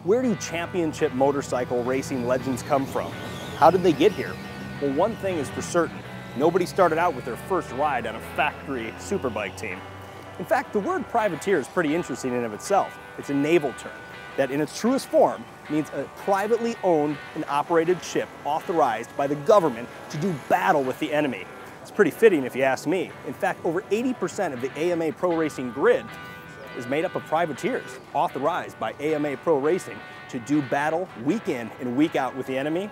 Where do championship motorcycle racing legends come from? How did they get here? Well, one thing is for certain. Nobody started out with their first ride on a factory superbike team. In fact, the word privateer is pretty interesting in and of itself. It's a naval term that in its truest form means a privately owned and operated ship authorized by the government to do battle with the enemy. It's pretty fitting if you ask me. In fact, over 80% of the AMA Pro Racing grid is made up of privateers authorized by AMA Pro Racing to do battle week in and week out with the enemy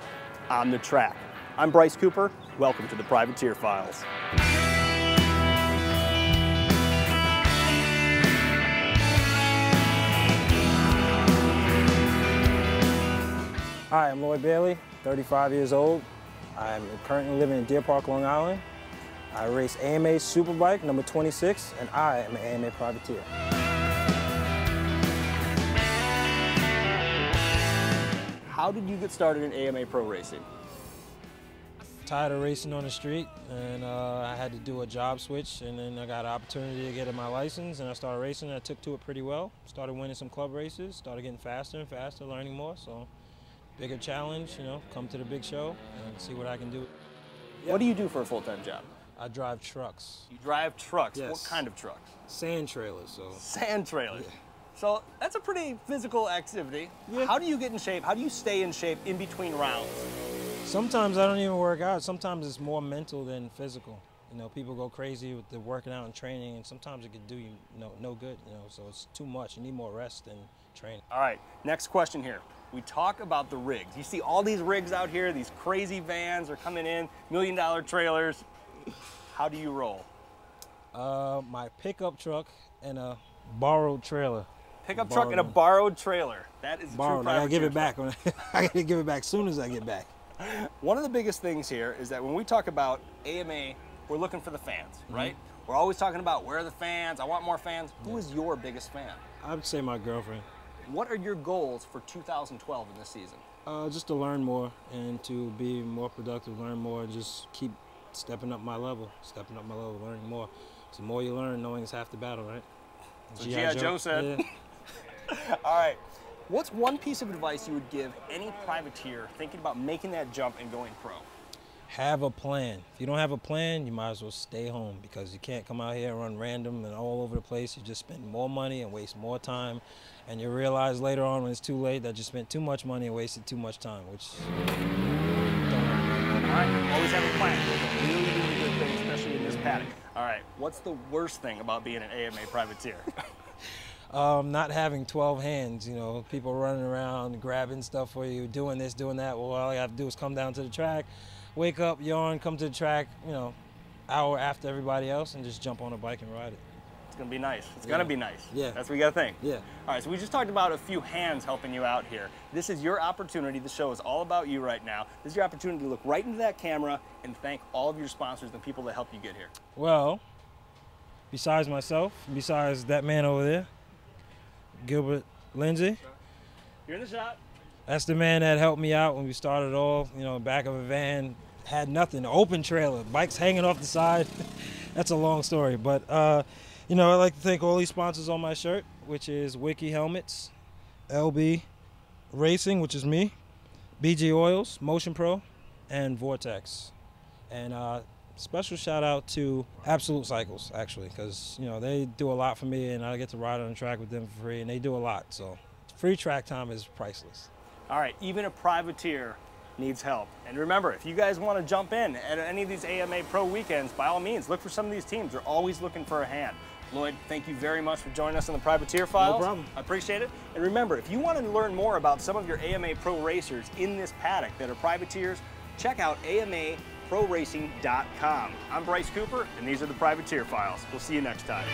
on the track. I'm Brice Cooper. Welcome to the Privateer Files. Hi, I'm Llyod Bayley, 35 years old. I'm currently living in Deer Park, Long Island. I race AMA Superbike number 26, and I am an AMA privateer. How did you get started in AMA Pro Racing? Tired of racing on the street, and I had to do a job switch, and then I got an opportunity to get my license, and I started racing, and I took to it pretty well. Started winning some club races, started getting faster and faster, learning more, so bigger challenge, you know, come to the big show and see what I can do. What do you do for a full-time job? I drive trucks. You drive trucks? Yes. What kind of trucks? Sand trailers. So. Sand trailers. Yeah. So that's a pretty physical activity. Yeah. How do you get in shape? How do you stay in shape in between rounds? Sometimes I don't even work out. Sometimes it's more mental than physical. You know, people go crazy with the working out and training, and sometimes it can do you no good, you know, so it's too much. You need more rest than training. All right, next question here. We talk about the rigs. You see all these rigs out here, these crazy vans are coming in, $1 million trailers. How do you roll? My pickup truck and a borrowed trailer. Pickup truck and a borrowed trailer. That is borrowed. True. I gotta give it back. I gotta give it back as soon as I get back. One of the biggest things here is that when we talk about AMA, we're looking for the fans, right? We're always talking about where are the fans, I want more fans. Who is your biggest fan? I would say my girlfriend. What are your goals for 2012 in this season? Just to learn more and to be more productive, learn more, just keep stepping up my level, learning more. So the more you learn, knowing is half the battle, right? So G.I. Joe said. Yeah. All right. What's one piece of advice you would give any privateer thinking about making that jump and going pro? Have a plan. If you don't have a plan, you might as well stay home, because you can't come out here and run random and all over the place. You just spend more money and waste more time, and you realize later on when it's too late that you spent too much money and wasted too much time, which don't happen. All right, always have a plan. Really, really good thing, especially in this paddock. All right, what's the worst thing about being an AMA privateer? Not having 12 hands, you know, people running around, grabbing stuff for you, doing this, doing that. Well, all you have to do is come down to the track, wake up, yawn, come to the track, you know, hour after everybody else, and just jump on a bike and ride it. It's gonna be nice. It's gonna be nice. Yeah. That's what you gotta think. Yeah. All right, so we just talked about a few hands helping you out here. This is your opportunity. The show is all about you right now. This is your opportunity to look right into that camera and thank all of your sponsors and people that helped you get here. Well, besides myself, besides that man over there, Gilbert Lindsay. You're in the shot. That's the man that helped me out when we started off, you know, back of a van, had nothing, open trailer, bikes hanging off the side. That's a long story, but you know, I'd like to thank all these sponsors on my shirt, which is Wiki Helmets, LB Racing, which is me, BG Oils, Motion Pro, and Vortex. And special shout out to Absolute Cycles, actually, because you know they do a lot for me, and I get to ride on the track with them for free, and they do a lot. So free track time is priceless. All right, even a privateer needs help. And remember, if you guys want to jump in at any of these AMA Pro weekends, by all means, look for some of these teams. They're always looking for a hand. Llyod, thank you very much for joining us on the Privateer Files. No problem. I appreciate it. And remember, if you want to learn more about some of your AMA Pro racers in this paddock that are privateers, check out AMAProRacing.com. I'm Brice Cooper, and these are the Privateer Files. We'll see you next time.